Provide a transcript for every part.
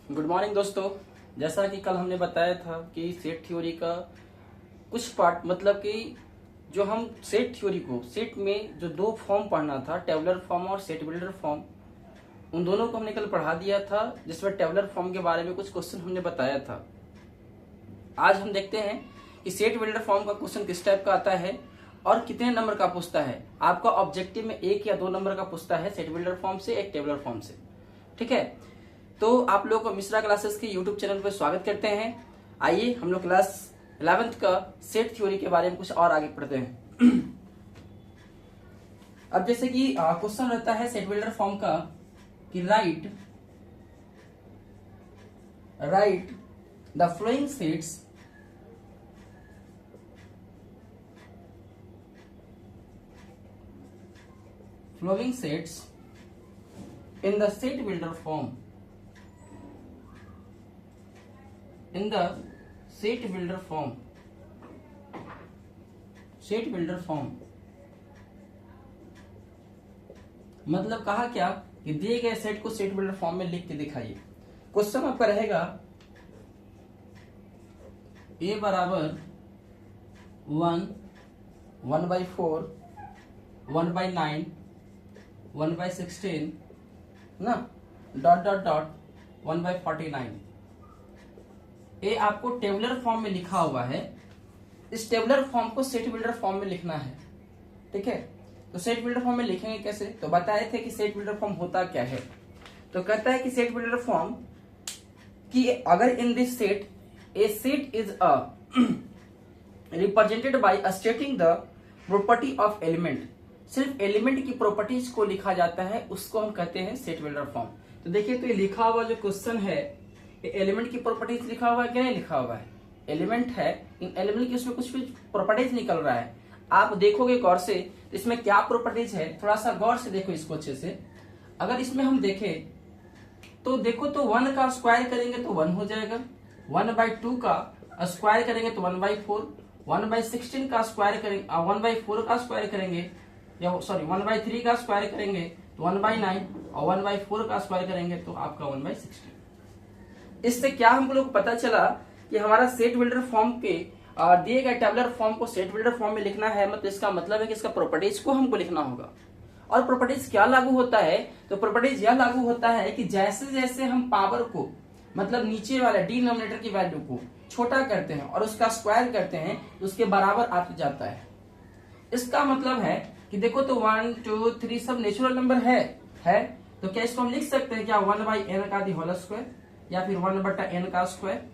Good morning दोस्तों। जैसा कि कल हमने बताया था कि सेट थ्योरी का कुछ पार्ट मतलब कि जो हम सेट थ्योरी को सेट में जो दो फॉर्म पढ़ना था, टेबुलर फॉर्म और सेट बिल्डर फॉर्म, उन दोनों को हमने कल पढ़ा दिया था, जिसमें टेबुलर फॉर्म के बारे में कुछ क्वेश्चन हमने बताया था। आज हम देखते हैं कि सेट बिल्डर फॉर्म का क्वेश्चन किस टाइप का आता है और कितने नंबर का पूछता है। आपका ऑब्जेक्टिव में 1 या 2 नंबर का पूछता है सेट बिल्डर फॉर्म से, एक टेबुलर फॉर्म से। ठीक है, तो आप लोग को मिश्रा क्लासेस के यूट्यूब चैनल पर स्वागत करते हैं। आइए हम लोग क्लास 11th का सेट थ्योरी के बारे में कुछ और आगे पढ़ते हैं। अब जैसे कि क्वेश्चन रहता है सेट बिल्डर फॉर्म का कि right the flowing sets in the set builder form. In the set builder form मतलब कहा क्या कि दिए गए सेट को सेट बिल्डर फॉर्म में लिख के दिखाइए। क्वेश्चन आपका रहेगा a बराबर 1, 1/4, 1/9, 1/16 ना डॉट डॉट डॉट 1/49। ये आपको टेबुलर फॉर्म में लिखा हुआ है। इस टेबुलर फॉर्म को सेट बिल्डर फॉर्म में लिखना है। ठीक है, तो सेट बिल्डर फॉर्म में लिखेंगे कैसे, तो बताए थे कि सेट बिल्डर फॉर्म होता क्या है। तो कहता है कि सेट बिल्डर फॉर्म कि अगर in this set A set is a represented by stating the property of element, सिर्फ एलिमेंट की प्रॉपर्टीज को लिखा जाता है, उसको हम कहते हैं सेट बिल्डर फॉर्म। तो देखिए, तो ये लिखा हुआ जो क्वेश्चन है, एलिमेंट की प्रॉपर्टीज लिखा हुआ है कि नहीं लिखा हुआ है। एलिमेंट है, इन एलिमेंट की उसमें कुछ भी प्रॉपर्टीज निकल रहा है। आप देखोगे गौर से तो इसमें क्या प्रॉपर्टीज है, थोड़ा सा गौर से देखो इसको अच्छे से। अगर इसमें हम देखें तो देखो, तो 1 का स्क्वायर करेंगे तो 1 हो जाएगा, 1/2 का स्क्वायर करेंगे तो 1/4, 1/16 का स्क्वायर करेंगे 1/4 का स्क्वायर करेंगे, या सॉरी 1/3 का स्क्वायर करेंगे तो 1/9, और 1/4 का स्क्वायर करेंगे तो आपका 1/16। इससे क्या हम लोग पता चला कि हमारा सेट बिल्डर फॉर्म के दिए गए टेबुलर फॉर्म को सेट बिल्डर फॉर्म में लिखना है। मतलब इसका मतलब है कि इसका प्रॉपर्टीज को हमको लिखना होगा। और प्रॉपर्टीज क्या लागू होता है, तो प्रॉपर्टीज यह लागू होता है कि जैसे जैसे हम पावर को मतलब नीचे वाले डिनोमिनेटर की वैल्यू को छोटा करते हैं और उसका स्क्वायर करते हैं तो उसके बराबर आते जाता है। इसका मतलब है कि देखो, तो 1, 2, 3 सब नेचुरल नंबर है तो क्या इसको हम लिख सकते हैं क्या 1/n का होल स्क्वायर, या फिर 1/n का स्क्वायर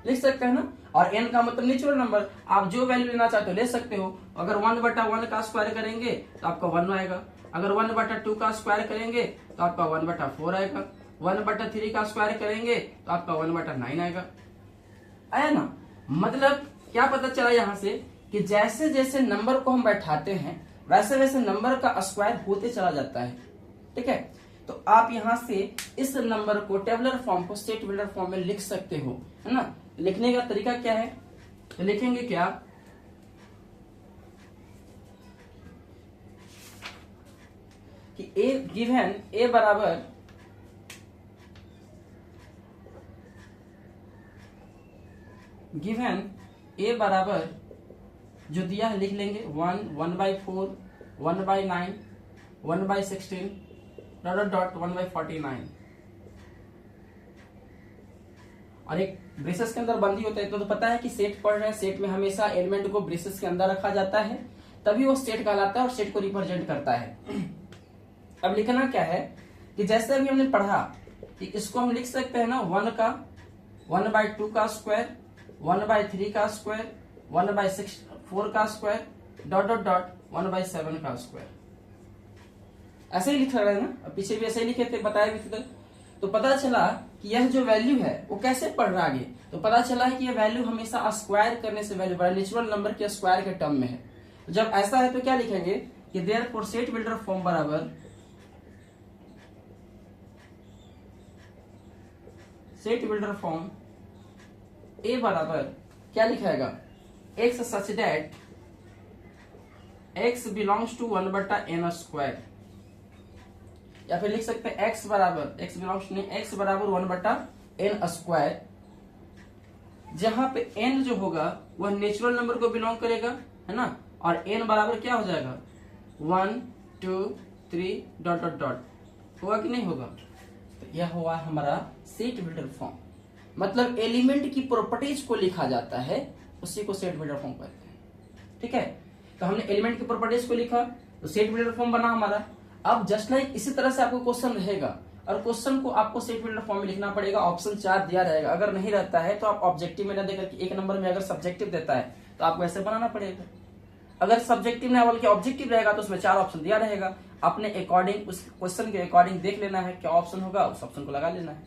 लिख सकते हैं ना। और n का मतलब नेचुरल नंबर, आप जो वैल्यू लेना चाहते हो ले सकते हो। अगर 1/1 का स्क्वायर करेंगे तो आपका 1 आएगा, अगर 1/2 का स्क्वायर करेंगे तो आपका 1/4 आएगा, 1/3 का स्क्वायर करेंगे तो आपका 1/9 आया ना। मतलब क्या पता चला यहाँ से कि जैसे जैसे नंबर को हम बैठाते हैं वैसे वैसे नंबर का स्क्वायर होते चला जाता है। ठीक है, तो आप यहां से इस नंबर को टेबुलर फॉर्म को सेट बिल्डर फॉर्म में लिख सकते हो, है ना। लिखने का तरीका क्या है, तो लिखेंगे क्या कि ए गिवन ए बराबर जो दिया है लिख लेंगे 1, 1/4, 1/9, 1/16 डॉट डॉट 1/49। और एक ब्रेसेस के अंदर बंदी होता है। तो पता है कि सेट पढ़ रहे हैं, सेट में हमेशा एलिमेंट को ब्रेसेस के अंदर रखा जाता है, तभी वो सेट कहलाता है और सेट को रिप्रेजेंट करता है। अब लिखना क्या है कि जैसे अभी हमने पढ़ा कि इसको हम लिख सकते हैं ना 1 का 1/2 का स्क्वायर, 1/3 का स्क्वायर, 1/4 का स्क्वायर डॉट डॉट डॉट 1/7 का स्क्वायर। ऐसे ही लिख रहे हैं ना, पीछे भी ऐसे ही लिखे थे, बताए भी थे। तो पता चला कि यह जो वैल्यू है वो कैसे पढ़ रहा आगे, तो पता चला है कि यह वैल्यू हमेशा स्क्वायर करने से वैल्यू बड़ा नेचुरल नंबर के स्क्वायर के टर्म में है। तो जब ऐसा है तो क्या लिखेंगे कि देयरफॉर सेट बिल्डर फॉर्म बराबर सेट बिल्डर फॉर्म ए बराबर क्या लिखाएगा x such that x belongs to 1/n square. या फिर लिख सकते हैं x बराबर x बिलोंग्स टू x बराबर 1/n स्क्वायर, जहां पे n जो होगा वह नेचुरल नंबर को बिलोंग करेगा, है ना, और n बराबर क्या हो जाएगा 1 2 3 डॉट डॉट डॉट, होगा कि नहीं होगा। तो यह हुआ हमारा सेट बिल्डर फॉर्म, मतलब एलिमेंट की प्रॉपर्टीज को लिखा जाता है, उसी को सेट बिल्डर फॉर्म कहते हैं। ठीक है, तो हमने एलिमेंट की प्रॉपर्टीज को लिखा तो सेट बिल्डर फॉर्म बना हमारा। अब जस्ट लाइक इसी तरह से आपको क्वेश्चन रहेगा और क्वेश्चन को आपको सेट बिल्डर फॉर्म में लिखना पड़ेगा। ऑप्शन 4 दिया रहेगा, अगर नहीं रहता है तो आप ऑब्जेक्टिव में न देकर के एक नंबर में अगर सब्जेक्टिव देता है तो आपको ऐसे बनाना पड़ेगा। अगर सब्जेक्टिव नहीं बल्कि ऑब्जेक्टिव रहेगा तो उसमें 4 ऑप्शन दिया रहेगा, अपने अकॉर्डिंग उस क्वेश्चन के अकॉर्डिंग देख लेना है क्या ऑप्शन होगा, उस ऑप्शन को लगा लेना है।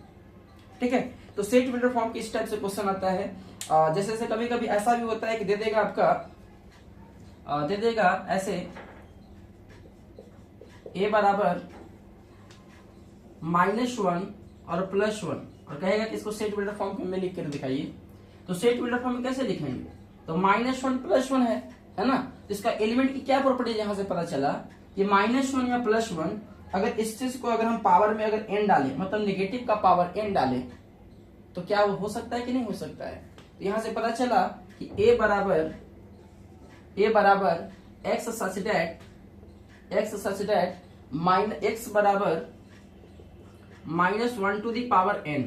ठीक है, तो सेट बिल्डर फॉर्म की इस टाइप से क्वेश्चन आता है। जैसे जैसे कभी कभी ऐसा भी होता है कि दे देगा आपका दे देगा ऐसे a बराबर -1 और +1 और कहेगा कि इसको सेट बिल्डर फॉर्म में लिख कर दिखाइए। तो सेट बिल्डर फॉर्म में कैसे लिखेंगे, तो -1 +1 है ना, तो इसका एलिमेंट की क्या प्रॉपर्टी यहां से पता चला कि -1 या +1 अगर इस चीज को अगर हम पावर में अगर n डालें, मतलब नेगेटिव का पावर n डालें, तो क्या वो हो सकता है कि नहीं हो सकता है। तो यहां से पता चला कि a बराबर x सच दैट x बराबर -1 to the power n,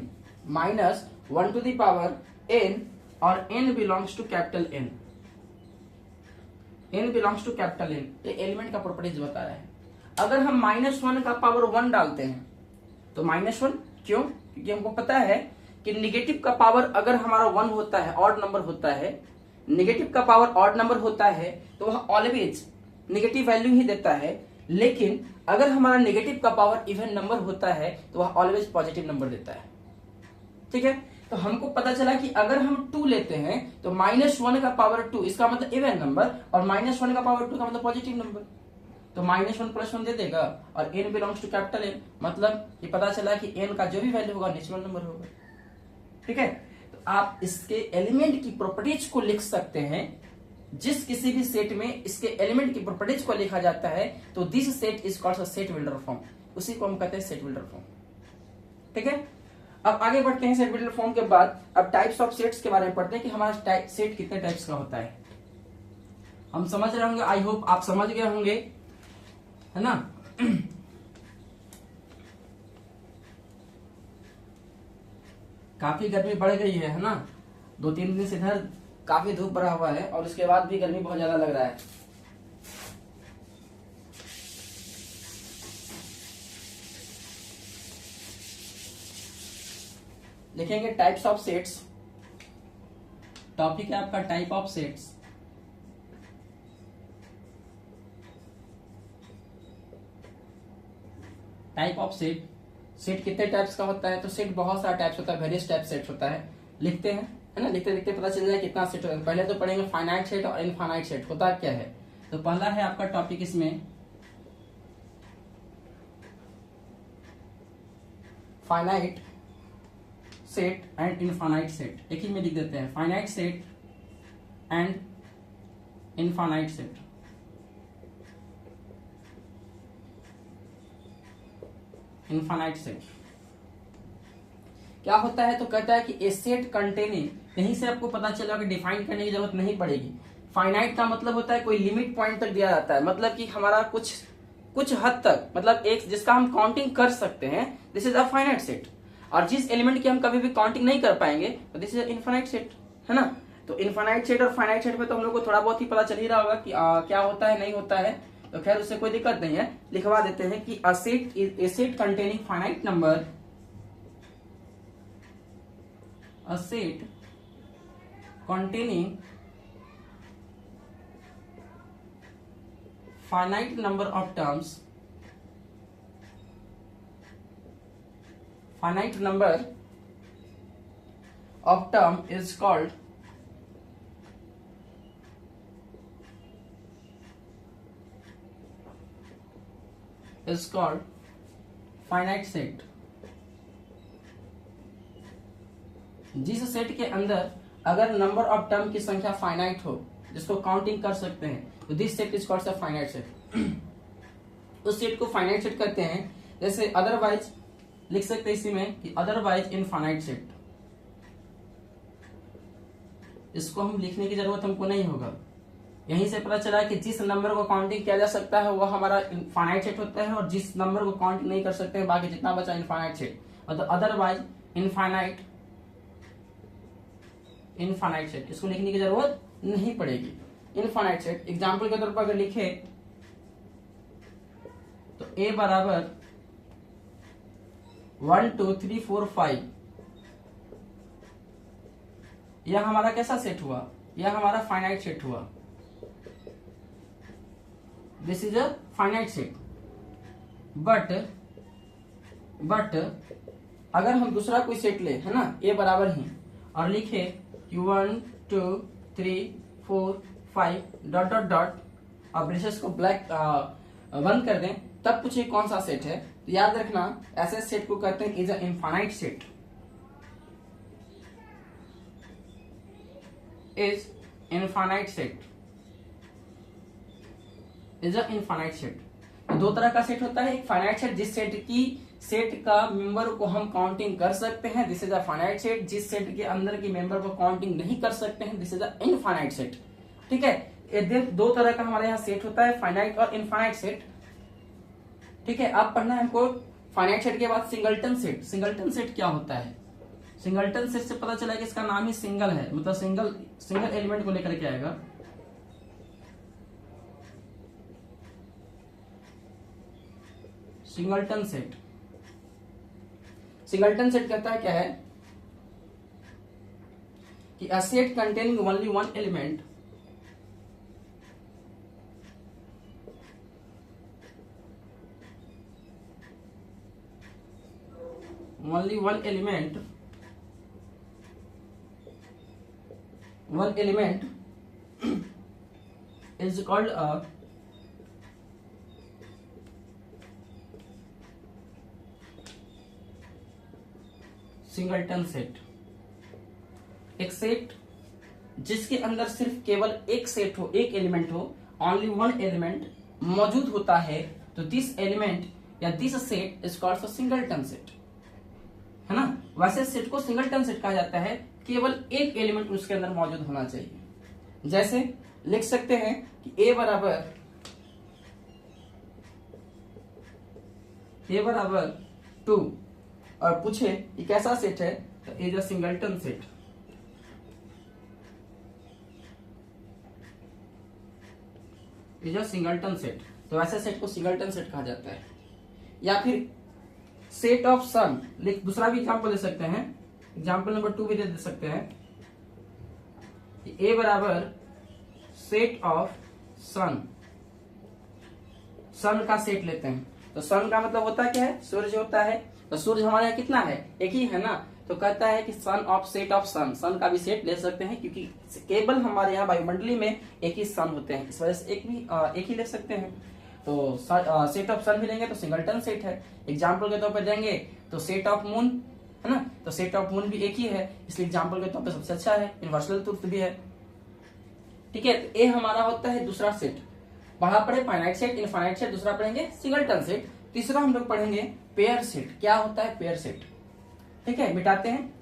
-1 to the power n और n belongs to capital N, n belongs to capital N, ये एलिमेंट का प्रॉपर्टीज बता रहा है। अगर हम -1 का पावर 1 डालते हैं तो -1 क्यों, क्योंकि हमको पता है कि निगेटिव का पावर अगर हमारा 1 होता है, ऑड नंबर होता है, निगेटिव का पावर ऑड नंबर होता है तो वह ऑलवेज निगेटिव वैल्यू ही देता है, लेकिन अगर हमारा नेगेटिव का पावर इवन नंबर होता है तो वह ऑलवेज पॉजिटिव नंबर देता है। ठीक है, तो हमको पता चला कि अगर हम 2 लेते हैं तो -1 का पावर 2 इसका मतलब इवन नंबर और -1 का पावर 2 का मतलब पॉजिटिव नंबर, तो -1 +1 दे देगा और n belongs to capital N, मतलब ये पता चला कि n का जो भी वैल्यू होगा नेचुरल नंबर होगा। ठीक है, तो आप इसके एलिमेंट की प्रॉपर्टीज को लिख सकते हैं। जिस किसी भी सेट में इसके एलिमेंट की प्रॉपर्टीज को लिखा जाता है तो this set is called set builder form, उसी को हम कहते हैं सेट बिल्डर फॉर्म। ठीक है, अब आगे बढ़ते हैं। सेट बिल्डर फॉर्म के बाद अब टाइप्स ऑफ सेट्स के बारे में पढ़ते हैं कि हमारा सेट कितने टाइप्स का होता है। हम समझ रहे होंगे, आई होप आप समझ गए होंगे, है ना। काफी गर्मी बढ़ गई है ना, 2-3 दिन से इधर काफी धूप पड़ा हुआ है और उसके बाद भी गर्मी बहुत ज्यादा लग रहा है। लिखेंगे टाइप्स ऑफ सेट्स, टॉपिक है आपका type of sets. Type of set, set कितने टाइप्स का होता है, तो सेट बहुत सारा टाइप्स होता है, वेरियस टाइप सेट होता है। लिखते हैं, है ना, लिखते लिखते पता चल जाए कितना सेट होता है। पहले तो पढ़ेंगे फाइनाइट सेट और इनफाइनाइट सेट होता क्या है। तो पहला है आपका टॉपिक इसमें finite set and infinite set, एक ही में लिख देते हैं, finite set and infinite set. Infinite set क्या होता है, तो कहता है कि ए सेट कंटेनिंग, यहीं से आपको पता चला कि डिफाइन करने की जरूरत नहीं पड़ेगी। फाइनाइट का मतलब होता है कोई लिमिट पॉइंट तक दिया जाता है, मतलब कि हमारा कुछ हद तक, मतलब एक जिसका हम काउंटिंग कर सकते हैं, this is a finite set. और जिस एलिमेंट की हम कभी भी काउंटिंग नहीं कर पाएंगे तो दिस इज इनफाइनाइट सेट, है ना। तो इनफाइनाइट सेट और फाइनाइट सेट में तो हम लोग को थोड़ा बहुत ही पता चल ही रहा होगा कि क्या होता है नहीं होता है, तो खैर उससे कोई दिक्कत नहीं है, लिखवा देते हैं कि a set is a set containing finite number, a set containing finite number of terms, finite number of term is called finite set। जिस सेट के अंदर अगर नंबर ऑफ टर्म की संख्या फाइनाइट हो, जिसको काउंटिंग कर सकते हैं, तो this set is called a finite set. उस सेट को फाइनाइट सेट कहते हैं। जैसे अदरवाइज लिख सकते हैं इसी में कि अदरवाइज इनफाइनाइट सेट, इसको हम लिखने की जरूरत हमको नहीं होगा। यहीं से पता चला कि जिस नंबर को काउंटिंग किया जा सकता है वह हमारा इनफाइनाइट सेट होता है, और जिस नंबर को काउंटिंग नहीं कर सकते हैं बाकी जितना बचा इनफाइनाइट सेट, मतलब अदरवाइज इनफाइनाइट सेट, इसको लिखने की जरूरत नहीं पड़ेगी। इनफाइनाइट सेट एग्जाम्पल के तौर पर अगर लिखे तो ए बराबर 1 2 3 4 5, यह हमारा कैसा सेट हुआ, यह हमारा फाइनाइट सेट हुआ। This is a finite set. But अगर हम दूसरा कोई सेट ले, है ना, ए बराबर ही, और लिखे कि 1 2 3 4 5 डॉट डॉट डॉट, और ब्रेसेस को ब्लैक बंद कर दें, तब पूछे कौन सा सेट है, तो याद रखना ऐसे सेट को कहते हैं is a infinite set, is infinite set, is a infinite set. दो तरह का सेट होता है, एक फाइनाइट सेट जिस सेट का मेंबर को हम काउंटिंग कर सकते हैं, this is a finite set. जिस सेट के अंदर की मेंबर को काउंटिंग नहीं कर सकते हैं, this is a infinite set. ठीक है, ये दो तरह का हमारे यहाँ सेट होता है, फाइनाइट और इनफाइनाइट सेट। ठीक है, अब पढ़ना है हमको फाइनाइट सेट के बाद सिंगलटन सेट। सिंगलटन सेट क्या होता है? सिंगलटन सेट से पता चला कि इसका नाम ही सिंगल है, मतलब सिंगल एलिमेंट को लेकर के आएगा। सिंगलटन सेट, सिंगलटन सेट कहता है क्या है कि a set containing only one element is called a singleton set. एक सेट जिसके अंदर सिर्फ केवल एक सेट हो, एक एलिमेंट हो, ओनली वन एलिमेंट मौजूद होता है, तो दिस एलिमेंट या this set is called singleton set, है ना। वैसे सेट को सिंगलटन सेट कहा जाता है, केवल एक एलिमेंट उसके अंदर मौजूद होना चाहिए। जैसे लिख सकते हैं कि ए बराबर 2 और पूछे ये कैसा सेट है, तो is a singleton set. Is a singleton set, तो ऐसे सेट को सिंगलटन सेट कहा जाता है। या फिर सेट ऑफ सन, दूसरा भी एग्जांपल दे सकते हैं, एग्जांपल नंबर 2 भी दे सकते हैं। ए बराबर सेट ऑफ सन, सन का सेट लेते हैं, तो सन का मतलब होता क्या है, सूर्य होता है। तो सूर्य हमारे यहाँ कितना है, एक ही है ना, तो कहता है कि सन ऑफ सेट ऑफ सन, सन का भी सेट ले सकते हैं, क्योंकि केवल हमारे यहाँ वायुमंडली में एक ही सन होते हैं, इस वजह से एक ही ले सकते हैं। तो सेट ऑफ सन भी लेंगे तो सिंगलटन सेट है। एग्जाम्पल के तौर पर देंगे तो सेट ऑफ मून, है ना, तो सेट ऑफ मून भी एक ही है, इसलिए एग्जाम्पल के तौर पर सबसे अच्छा है, यूनिवर्सल ट्रुथ भी है। ठीक है, तो ये हमारा होता है दूसरा सेट। पढ़ा पढ़े फाइनाइट सेट, इनफाइनाइट सेट, दूसरा पढ़ेंगे सिंगलटन सेट, तीसरा हम लोग पढ़ेंगे पेयर सेट। क्या होता है पेयर सेट? ठीक है, मिटाते हैं।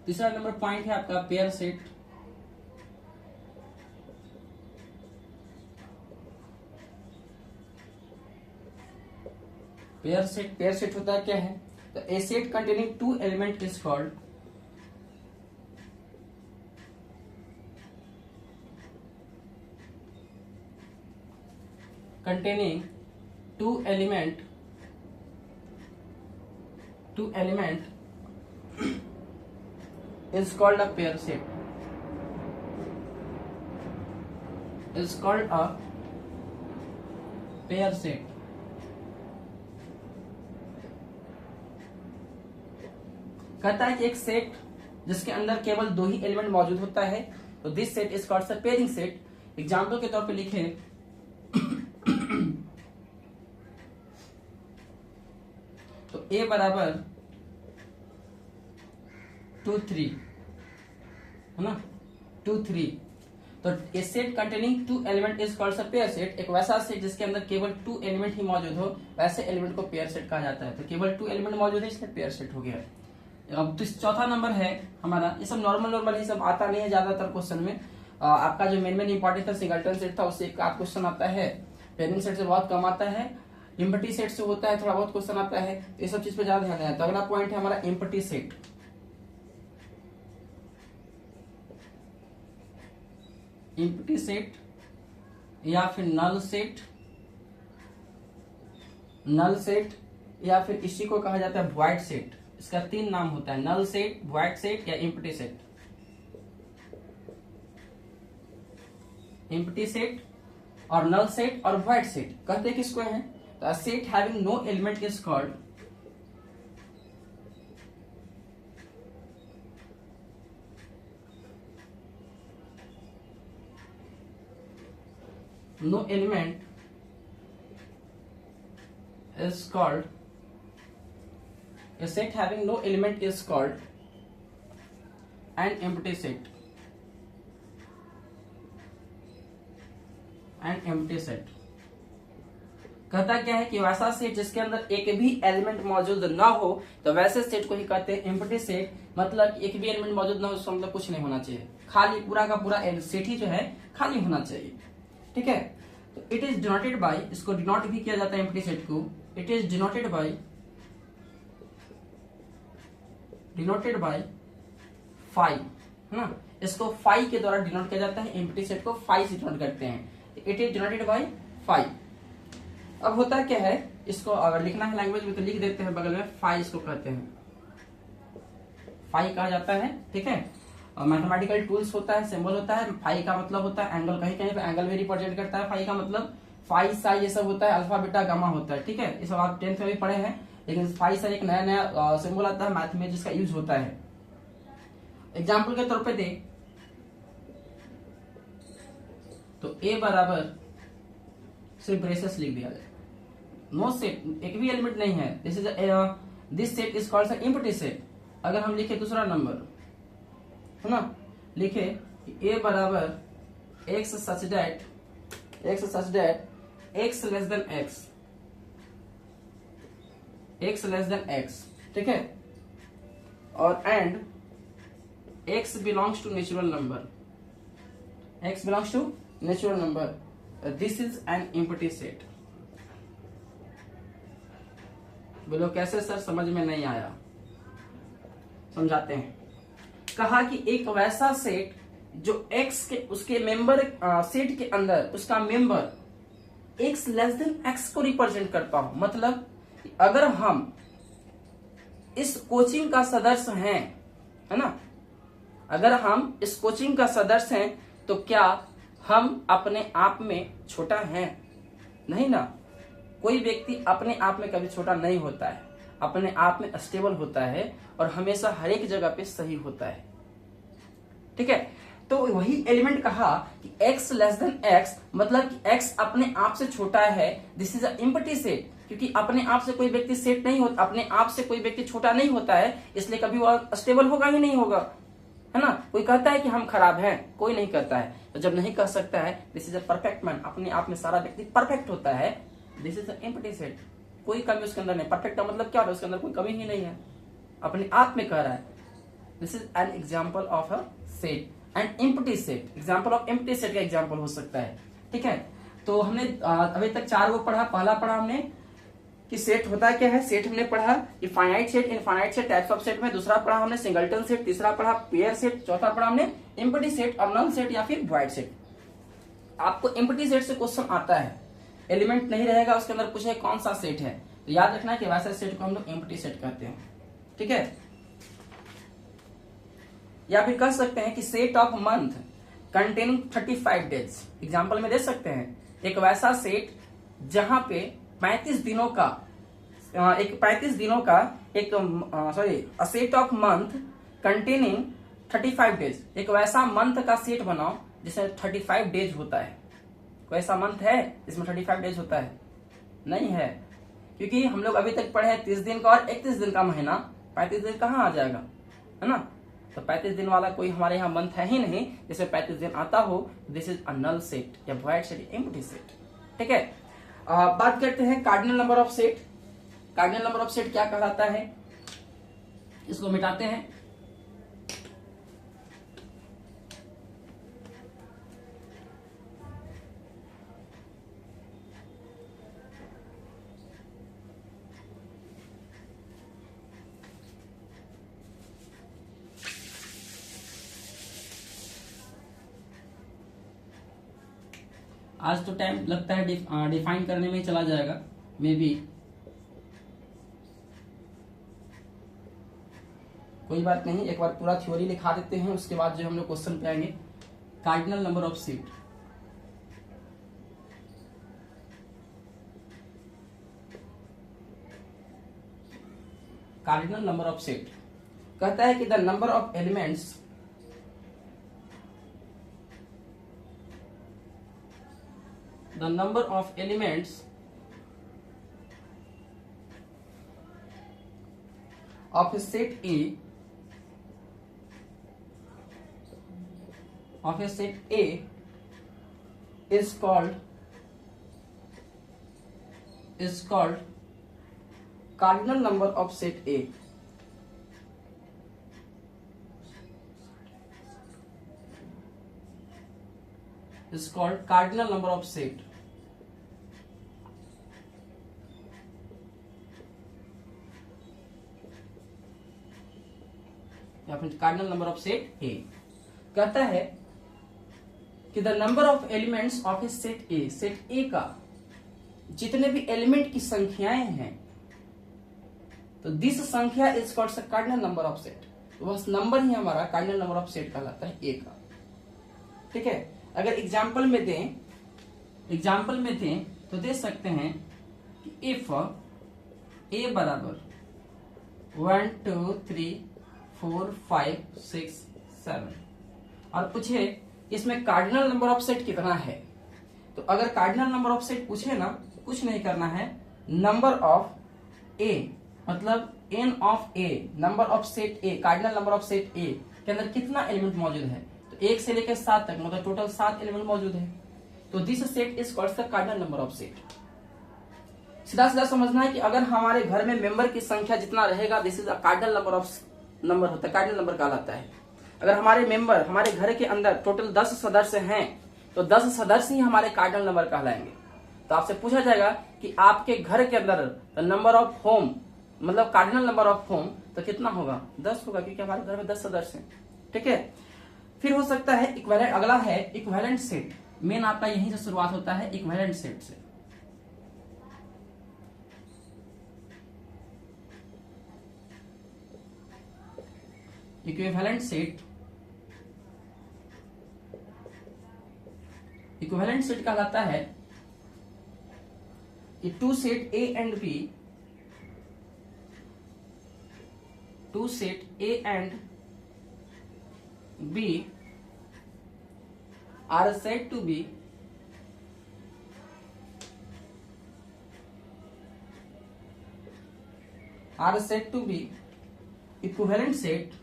तीसरा नंबर पॉइंट है आपका पेयर सेट। पेयर सेट होता है क्या है, तो a set containing two element is called containing two element is called a pair set, is called a pair set। कहता है कि एक सेट जिसके अंदर केवल दो ही एलिमेंट मौजूद होता है, तो this set is called the pairing set. Example के तौर पे लिखे तो ए बराबर 2 3 है ना, 2 3। तो a set containing 2 element is called a pair set. एक वैसा सेट जिसके अंदर केवल 2 एलिमेंट ही मौजूद हो, वैसे एलिमेंट को पेयर सेट कहा जाता है। तो केवल 2 एलिमेंट मौजूद है इसलिए पेयर सेट हो गया। अब तो चौथा नंबर है हमारा, ये सब नॉर्मल ही सब आता नहीं है ज्यादातर क्वेश्चन में। आपका जो मेन इंपॉर्टेंट था सिंगलटन सेट था, उससे एक आध क्वेश्चन आता है, पेयरिंग सेट से बहुत कम आता है, एम्प्टी सेट से होता है थोड़ा बहुत क्वेश्चन आता है, ये सब चीज पे ज्यादा ध्यान देना। तो अगला पॉइंट है हमारा एम्प्टी सेट। एम्प्टी सेट या फिर नल सेट, नल सेट या फिर इसी को कहा जाता है वॉइड सेट। इसका 3 नाम होता है, नल सेट, वॉइड सेट या एम्प्टी सेट। एम्प्टी सेट और नल सेट और वॉइड सेट कहते किसको हैं? तो a set having no element is called no element is called a set having no element is called an empty set, an empty set। कहता क्या है कि वैसा सेट जिसके अंदर एक भी एलिमेंट मौजूद ना हो, तो वैसे सेट को ही कहते हैं एम्प्टी सेट। मतलब एक भी एलिमेंट मौजूद ना हो उसका मतलब कुछ नहीं होना चाहिए, खाली पूरा का पूरा सेट ही जो है खाली होना चाहिए। ठीक है, तो इट इज डिनोटेड बाय, इसको डिनोट भी किया जाता है एम्प्टी सेट को, it is denoted by phi, है ना। इसको फाई के द्वारा डिनोट किया जाता है, एम्प्टी सेट को फाई से डिनोट करते हैं। It is denoted by phi. अब होता क्या है, इसको अगर लिखना है लैंग्वेज में तो लिख देते हैं बगल में, फाई इसको कहते हैं, फाई कहा जाता है। ठीक है, और मैथमेटिकल टूल्स होता है, सिंबल होता है। फाई का मतलब होता है एंगल, कहीं कहीं पे एंगल भी रिप्रेजेंट करता है। फाई का मतलब फाई साई ये सब होता है, अल्फा बीटा गामा होता है। ठीक है, ये सब आप 10th में भी पढ़े हैं, लेकिन फाई साई एक नया नया सिंबल आता है मैथ में जिसका यूज होता है। एग्जाम्पल के तौर पे दे तो ए बराबर सिर्फ ब्रेसेस लिख दिया जाए, नो सेट, एक भी एलिमेंट नहीं है, this set is called empty set. अगर हम लिखे दूसरा नंबर, है ना, लिखे ए बराबर x such that x less than x, ठीक है, और and x belongs to natural number, this is an empty set. बोलो कैसे सर, समझ में नहीं आया? समझाते हैं। कहा कि एक वैसा सेट जो x के उसके मेंबर सेट के अंदर उसका member x less than x को रिप्रेजेंट करता हो। मतलब अगर हम इस कोचिंग का सदस्य हैं, है ना, अगर हम इस कोचिंग का सदस्य हैं तो क्या हम अपने आप में छोटा हैं? नहीं ना। कोई व्यक्ति अपने आप में कभी छोटा नहीं होता है, अपने आप में स्टेबल होता है और हमेशा हर एक जगह पे सही होता है। ठीक है, तो वही एलिमेंट कहा कि x लेस देन x, मतलब कि x अपने आप से छोटा है, this is a empty set. क्योंकि अपने आप से कोई व्यक्ति सेट नहीं होता, अपने आप से कोई व्यक्ति छोटा नहीं होता है, इसलिए कभी वो स्टेबल होगा ही नहीं होगा, है ना। कोई कहता है कि हम खराब हैं, कोई नहीं कहता है। तो जब नहीं कह सकता है this is a perfect man, अपने आप में सारा व्यक्ति परफेक्ट होता है, दिस इज एम्प्टी सेट। कोई कमी उसके अंदर नहीं। परफेक्ट का मतलब क्या होता है? उसके अंदर कोई कमी ही नहीं है, अपने आप में कह रहा है। This is an example of a set, N empty set. Example of empty set का एग्जाम्पल हो सकता है। ठीक है, तो हमने अभी तक 4 को पढ़ा। पहला पढ़ा हमने कि सेट होता क्या है, सेट हमने पढ़ा कि finite set, infinite set, types of set में। दूसरा पढ़ा हमने सिंगलटन सेट, तीसरा पढ़ा पेयर सेट, चौथा पढ़ा हमने एम्प्टी सेट और नल सेट या फिर वॉइड सेट। आपको एम्प्टी सेट से क्वेश्चन आता है, एलिमेंट नहीं रहेगा उसके अंदर, पूछे कौन सा सेट है, तो याद रखना कि वैसे सेट को हम लोग एम्प्टी सेट कहते हैं। ठीक है, या फिर कह सकते हैं कि set of month containing 35 days. Example में दे सकते हैं एक वैसा सेट जहां पे 35 दिनों का एक set of month containing 35 days, एक वैसा मंथ का सेट बनाओ जिसमें 35 डेज होता है। कोई ऐसा मंथ है जिसमें 35 डेज होता है? नहीं है, क्योंकि हम लोग अभी तक पढ़े हैं 30 दिन का और 31 दिन का महीना, 35 दिन कहाँ आ जाएगा, है ना। तो 35 दिन वाला कोई हमारे यहाँ मंथ है ही नहीं जिसमें 35 दिन आता हो। This is a null set या वॉइड सेट, एम्प्टी सेट। ठीक है, बात करते हैं cardinal number of set. Cardinal number of set क्या कहलाता है, इसको मिटाते हैं। आज तो टाइम लगता है डिफाइन करने में ही चला जाएगा, मे बी, कोई बात नहीं। एक बार पूरा थ्योरी लिखा देते हैं, उसके बाद जो हम लोग क्वेश्चन पे आएंगे। Cardinal number of set, cardinal number of set कहता है कि the number of elements the number of elements of a set A is called cardinal number of set A. Is called cardinal number of set. या फिर cardinal number of set ए कहता है कि the number of elements of A set A, set ए का जितने भी element की संख्याएं हैं, तो दिस संख्या is called cardinal number of set. तो बस नंबर ही हमारा कार्डिनल नंबर ऑफ सेट कहलाता है ए का। ठीक है, अगर एग्जाम्पल में दें तो दे सकते हैं कि इफ ए बराबर 1 2 3 4 5 6 7 और पूछे इसमें कार्डिनल नंबर ऑफ सेट कितना है, तो अगर कार्डिनल नंबर ऑफ सेट पूछे ना, कुछ नहीं करना है, नंबर ऑफ ए मतलब n of A, number of set A, cardinal number of set A के अंदर कितना एलिमेंट मौजूद है, तो 1 से लेकर 7 तक, मतलब टोटल 7 एलिमेंट मौजूद है। तो this set is called the cardinal number of set. सीधा सीधा समझना है कि अगर हमारे घर में मेंबर की संख्या जितना रहेगा, this is a cardinal number of number होता है, कार्डिनल नंबर कहलाता है। अगर हमारे मेंबर, हमारे घर के अंदर टोटल 10 सदस्य हैं, तो 10 सदस्य ही हमारे कार्डिनल नंबर कहलाएंगे। तो आपसे पूछा जाएगा कि आपके घर के अंदर नंबर ऑफ होम मतलब कार्डिनल नंबर ऑफ होम तो कितना होगा, 10 होगा, क्योंकि हमारे घर में 10 सदस्य हैं। ठीक है, फिर हो सकता है इक्विवेलेंट, अगला है इक्विवेलेंट सेट। मेन आपका यहीं से शुरुआत होता है, इक्विवेलेंट सेट से। इक्विवेलेंट सेट कहलाता है कि two set A and B, two set A and B are said to be equivalent set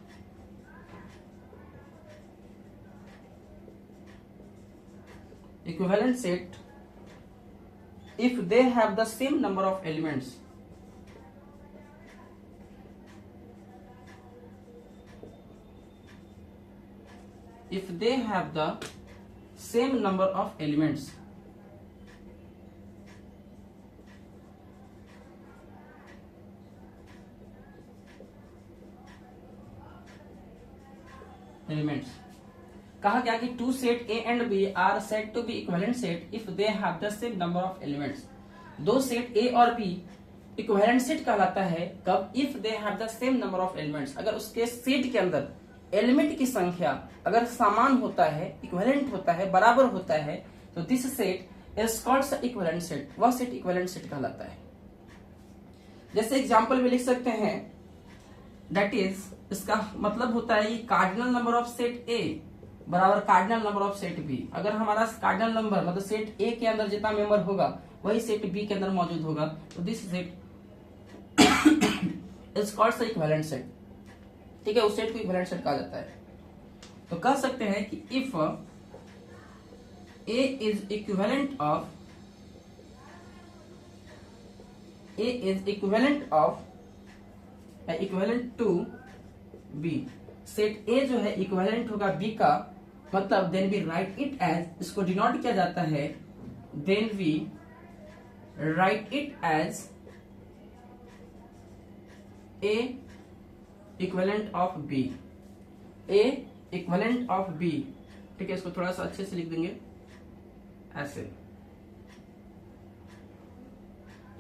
if they have the same number of elements. If they have the same number of elements. कहा गया कि two set A and B are said to be equivalent set if they have the same number of elements. दो set A और B equivalent set कहलाता है कब, if they have the same number of elements, अगर उसके set के अंदर element की संख्या अगर समान होता है, इक्विवेलेंट होता है, बराबर होता है, तो this set is called equivalent set. वह सेट इक्विवेलेंट सेट कहलाता है। जैसे एग्जांपल में लिख सकते हैं दैट इज, इसका मतलब होता है कि cardinal number of set A बराबर cardinal number of set B. अगर हमारा कार्डिनल नंबर मतलब सेट ए के अंदर जितना मेंबर होगा वही सेट बी के अंदर मौजूद होगा, तो this set is called equivalent set. ठीक है, उस सेट को इक्विवेलेंट सेट कहा जाता है। तो कह सकते हैं कि if A is equivalent of equivalent to B, set A जो है इक्विवेलेंट होगा बी का, मतलब then we write it as, इसको डिनोट किया जाता है, then we write it as A equivalent of B, A equivalent of B. ठीक है, इसको थोड़ा सा अच्छे से लिख देंगे ऐसे,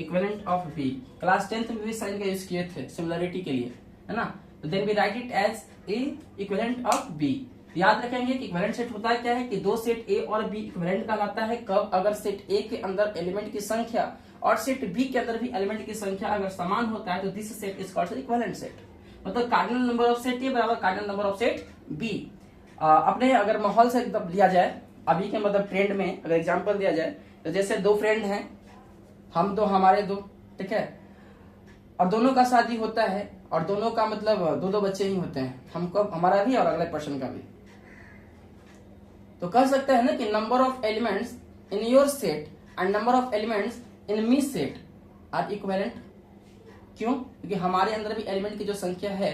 equivalent of B. Class 10th में भी साइन का यूज किए थे सिमिलरिटी के लिए, है ना। तो then we write it as A equivalent of B. याद रखेंगे कि इक्विवेलेंट सेट होता है क्या है कि दो सेट ए और बी इक्विवेलेंट कहलाता है कब, अगर सेट ए के अंदर एलिमेंट की संख्या और सेट बी के अंदर भी एलिमेंट की संख्या अगर समान होता है तो this set is called equivalent set. मतलब cardinal number of set A बराबर cardinal number of set B. अपने अगर माहौल से एकदम लिया जाए, अभी के मतलब ट्रेंड में अगर एग्जांपल दिया जाए, तो जैसे दो फ्रेंड हैं, हम दो हमारे दो, ठीक है, और दोनों का शादी होता है और दोनों का मतलब दो दो बच्चे ही होते हैं, हमको हमारा भी और अगले पर्सन का भी। तो कह सकते हैं ना कि number of elements in your set and number of elements in me set are equivalent. क्यों? क्योंकि हमारे अंदर भी एलिमेंट की जो संख्या है,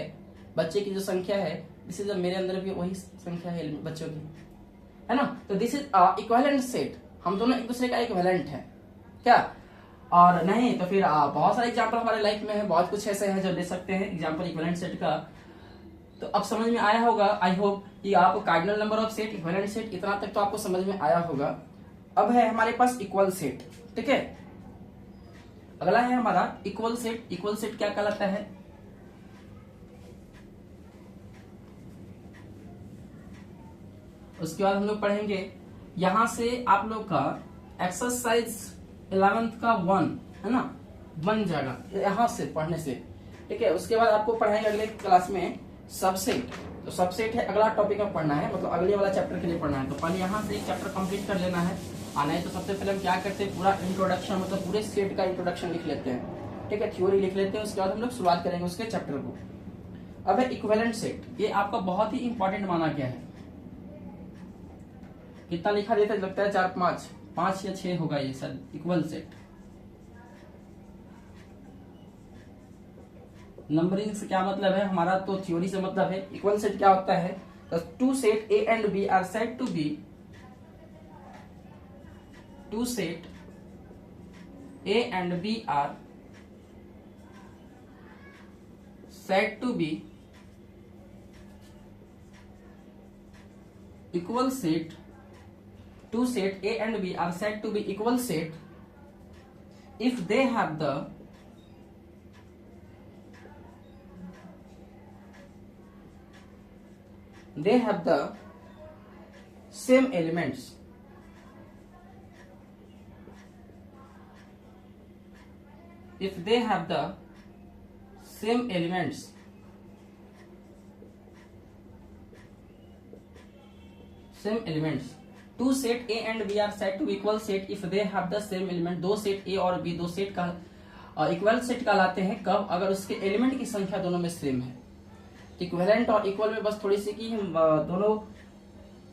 बच्चे की जो संख्या है, दिस इज मेरे अंदर भी वही संख्या है बच्चों की, है ना। तो दिस इज इक्विवेलेंट सेट, हम दोनों एक दूसरे का इक्विवेलेंट है क्या। और नहीं तो फिर बहुत सारे एग्जाम्पल हमारे लाइफ में है, बहुत कुछ ऐसे हैं जो ले सकते हैं एग्जाम्पल इक्विवेलेंट सेट का। तो अब समझ में आया होगा, आई होप कि आपको cardinal number of set, equivalent set, इतना तक तो आपको समझ में आया होगा। अब है हमारे पास इक्वल सेट, ठीक है। अगला है हमारा इक्वल सेट। इक्वल सेट क्या कहलाता है? उसके बाद हम लोग पढ़ेंगे, यहां से आप लोग का एक्सरसाइज 11th का 1 है ना, बन जाएगा यहां से पढ़ने से, ठीक है। उसके बाद आपको पढ़ाएंगे अगले क्लास में सबसेट। तो सबसेट है अगला टॉपिक में पढ़ना है, मतलब अगले वाला चैप्टर के लिए पढ़ना है। तो पहले यहाँ से एक चैप्टर कंप्लीट कर लेना है। आना है तो सबसे पहले हम क्या करते हैं, पूरा इंट्रोडक्शन मतलब पूरे सेट का इंट्रोडक्शन लिख लेते हैं, ठीक है, थ्योरी लिख लेते हैं। उसके बाद हम लोग शुरुआत करेंगे उसके चैप्टर को। अब है इक्विवेलेंट सेट, ये आपका बहुत ही इंपॉर्टेंट माना गया है। कितना लिखा देता है, लगता है 4 5 या 6 होगा ये सर। इक्वल सेट नंबरिंग से क्या मतलब है हमारा, तो थ्योरी से मतलब है। इक्वल सेट क्या होता है, two set A and B are said to be, two set A and B are said to be equal set. Two set A and B are said to be equal set if they have the same elements. If they have the same elements, two set A and B are said to be equal set if they have the same element. दो set A और B, दो set का equal set कहलाते हैं कब, अगर उसके element की संख्या दोनों में सेम है। इक्विवेलेंट और इक्वल में बस थोड़ी सी की दोनों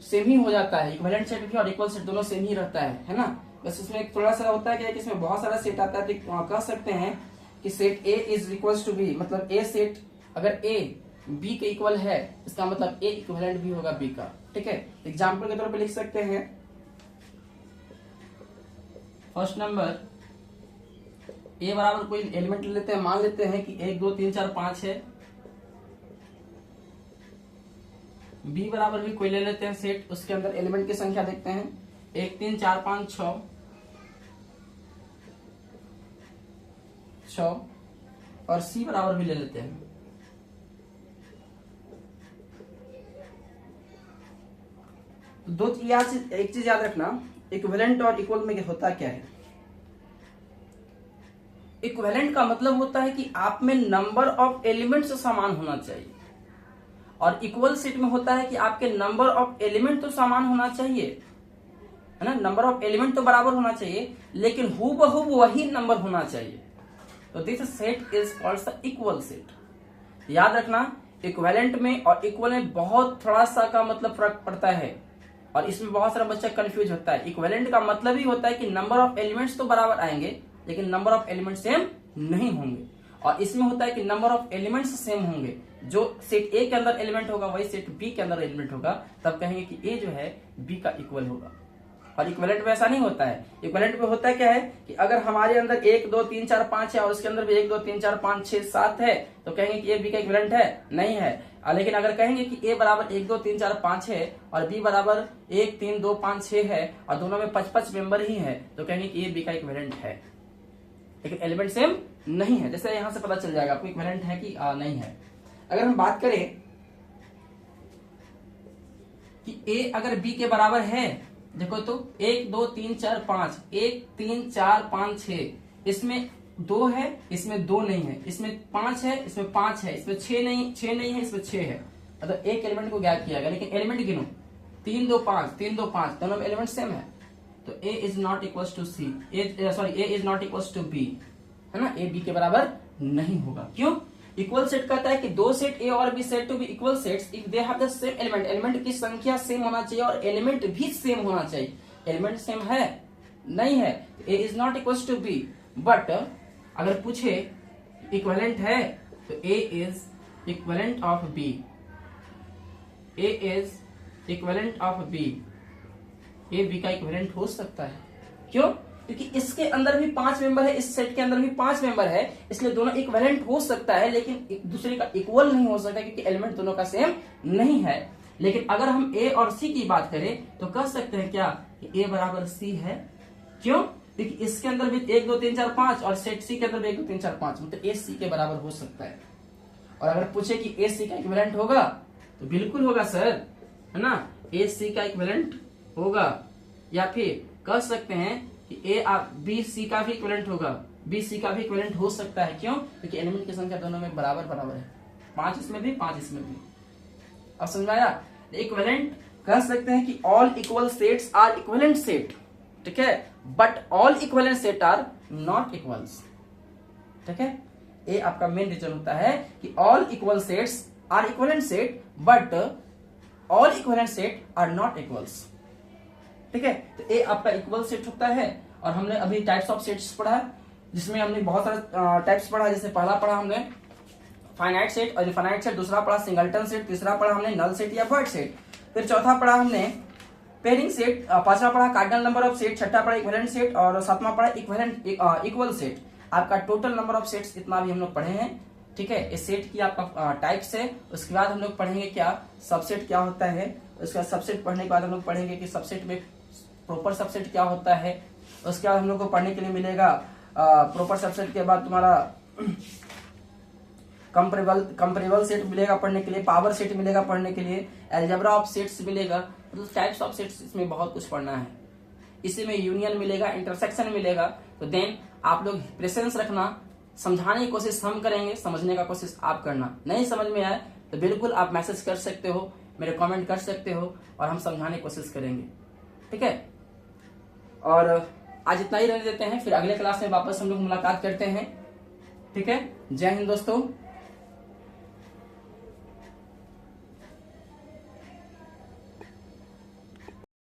सेम ही हो जाता है, इक्विवेलेंट सेट भी और इक्वल सेट दोनों सेम ही रहता है ना। बस इसमें थोड़ा सा होता है कि इसमें बहुत सारा सेट आता है, तो कह सकते हैं कि set A is equal to B, मतलब A सेट अगर A B के इक्वल है, इसका मतलब A इक्विवेलेंट भी होगा B का, ठीक है। एग्जाम्पल के तौर पे लिख सकते हैं, फर्स्ट नंबर A बराबर कोई एलिमेंट ले लेते हैं, मान लेते हैं कि 1 2 3 4 5 है। B बराबर भी कोई ले लेते हैं सेट, उसके अंदर एलिमेंट की संख्या देखते हैं 1 3 4 5 6 और C बराबर भी ले लेते हैं। दो एक चीज याद रखना, इक्विवेलेंट और इक्वल में होता क्या है। इक्विवेलेंट का मतलब होता है कि आप में नंबर ऑफ एलिमेंट्स समान होना चाहिए, और इक्वल सेट में होता है कि आपके नंबर ऑफ एलिमेंट तो समान होना चाहिए, है ना, नंबर ऑफ एलिमेंट तो बराबर होना चाहिए, लेकिन हूबहू वही नंबर होना चाहिए। तो this set is called the equal set. याद रखना, इक्विवेलेंट में और इक्वल में बहुत थोड़ा सा का मतलब फर्क पड़ता है, और इसमें बहुत सारा बच्चा कंफ्यूज होता है। इक्विवेलेंट का मतलब ही होता है कि नंबर ऑफ एलिमेंट्स तो बराबर आएंगे, लेकिन नंबर ऑफ एलिमेंट सेम नहीं होंगे। और इसमें होता है कि नंबर ऑफ एलिमेंट्स सेम होंगे, जो सेट ए के अंदर एलिमेंट होगा वही सेट बी के अंदर एलिमेंट होगा, तब कहेंगे कि ए जो है बी का इक्वल होगा। और इक्विवेलेंट में ऐसा नहीं होता है। इक्विवेलेंट में होता है क्या है कि अगर हमारे अंदर 1 2 3 4 5 है और उसके अंदर भी 1 2 3 4 5 6 7 है, तो कहेंगे कि ए बी का इक्विवेलेंट है, नहीं है। लेकिन अगर कहेंगे कि ए बराबर 1 2 3 4 5 है और बी बराबर 1 3 2 5 6 है और दोनों में 5 मेंबर ही है, तो कहेंगे कि ए बी का इक्विवेलेंट है, लेकिन एलिमेंट सेम नहीं है। जैसे यहां से पता चल जाएगा आपको इक्विवेलेंट है कि नहीं है। अगर हम बात करें कि ए अगर बी के बराबर है, देखो तो 1 2 3 4 5, 1 3 4 5 6, इसमें 2 है, इसमें 2 नहीं है, इसमें 5 है, इसमें 5 है, इसमें 6 नहीं है, इसमें 6 है। मतलब एक एलिमेंट को ज्ञात किया गया, लेकिन एलिमेंट गिनो 3 2 5 3 2 5, दोनों में एलिमेंट सेम है। तो A is not equal to C, A is not equal to B, है ना, ए बी के बराबर नहीं होगा। क्यों? इक्वल सेट कहता है कि दो सेट ए और B set to be equal sets if they have the same element, element की संख्या सेम होना चाहिए और एलिमेंट भी सेम होना चाहिए। एलिमेंट सेम है नहीं है, A is not equal to B. But अगर पूछे इक्विवेलेंट है तो A is equivalent of B, A is equivalent of B, A B का इक्विवेलेंट हो सकता है। क्यों? क्योंकि इसके अंदर भी 5 मेंबर है, इस सेट के अंदर भी 5 मेंबर है, इसलिए दोनों इक्विवेलेंट हो सकता है, लेकिन एक दूसरे का इक्वल नहीं हो सकता, क्योंकि एलिमेंट दोनों का सेम नहीं है। लेकिन अगर हम ए और सी की बात करें तो कह सकते हैं क्या कि ए बराबर सी है। क्यों? क्योंकि इसके अंदर भी 1 2 3 4 5 और सेट सी के अंदर भी 1 2 3 4 5, मतलब ए सी के बराबर हो सकता है। और अगर पूछे कि ए सी का इक्विवेलेंट होगा तो बिल्कुल होगा सर, है ना, ए सी का इक्विवेलेंट होगा। या फिर कह सकते हैं कि ए बी सी का भी इक्विवेलेंट होगा, बी सी का भी इक्विवेलेंट हो सकता है। क्यों? क्योंकि एलिमेंट की संख्या दोनों में बराबर बराबर है, 5 इसमें भी 5 इसमें भी। अब समझ में आया? इक्विवेलेंट कह सकते हैं कि all equal sets are equivalent set, ठीक है, but all equivalent set are not equals, ठीक है। ये आपका मेन रीजन होता है कि all equal sets are equivalent set but all equivalent set are not equals, ठीक है। तो ये आपका इक्वल सेट होता है। और हमने अभी टाइप्स ऑफ सेट्स पढ़ा, जिसमें हमने बहुत सारे टाइप्स पढ़ा। जैसे पहला पढ़ा हमने फाइनाइट सेट और इनफाइनाइट सेट, दूसरा पढ़ा सिंगलटन सेट, तीसरा पढ़ा हमने नल सेट या वॉइड सेट, फिर चौथा पढ़ा हमने पेयरिंग सेट, पांचवा पढ़ा कार्डिनल नंबर ऑफ सेट, छठा पढ़ा इक्विवेलेंट सेट और सातवां पढ़ा इक्वल सेट। आपका टोटल नंबर ऑफ सेट्स इतना भी हम लोग पढ़े हैं, ठीक है। इस सेट की आपका टाइप्स है। उसके बाद हम लोग पढ़ेंगे क्या सबसेट क्या होता है। उसके बाद सबसेट पढ़ने के बाद हम लोग पढ़ेंगे कि सबसेट में प्रॉपर सबसेट क्या होता है। उसके बाद हम लोग को पढ़ने के लिए मिलेगा प्रॉपर सबसेट के बाद तुम्हारा कंपेरेबल सेट मिलेगा पढ़ने के लिए, पावर सेट मिलेगा पढ़ने के लिए, अलजेब्रा ऑफ सेट्स मिलेगा। मतलब टाइप्स ऑफ सेट्स इसमें बहुत कुछ पढ़ना है। इसी में यूनियन मिलेगा, इंटरसेक्शन मिलेगा। तो देन आप लोग प्रेजेंस रखना, समझाने की कोशिश हम करेंगे, समझने का कोशिश आप करना। नहीं समझ में आए तो बिल्कुल आप मैसेज कर सकते हो, मेरे कमेंट कर सकते हो और हम समझाने की कोशिश करेंगे, ठीक है। और आज इतना ही रहने देते हैं, फिर अगले क्लास में वापस हम लोग मुलाकात करते हैं, ठीक है। जय हिंद दोस्तों।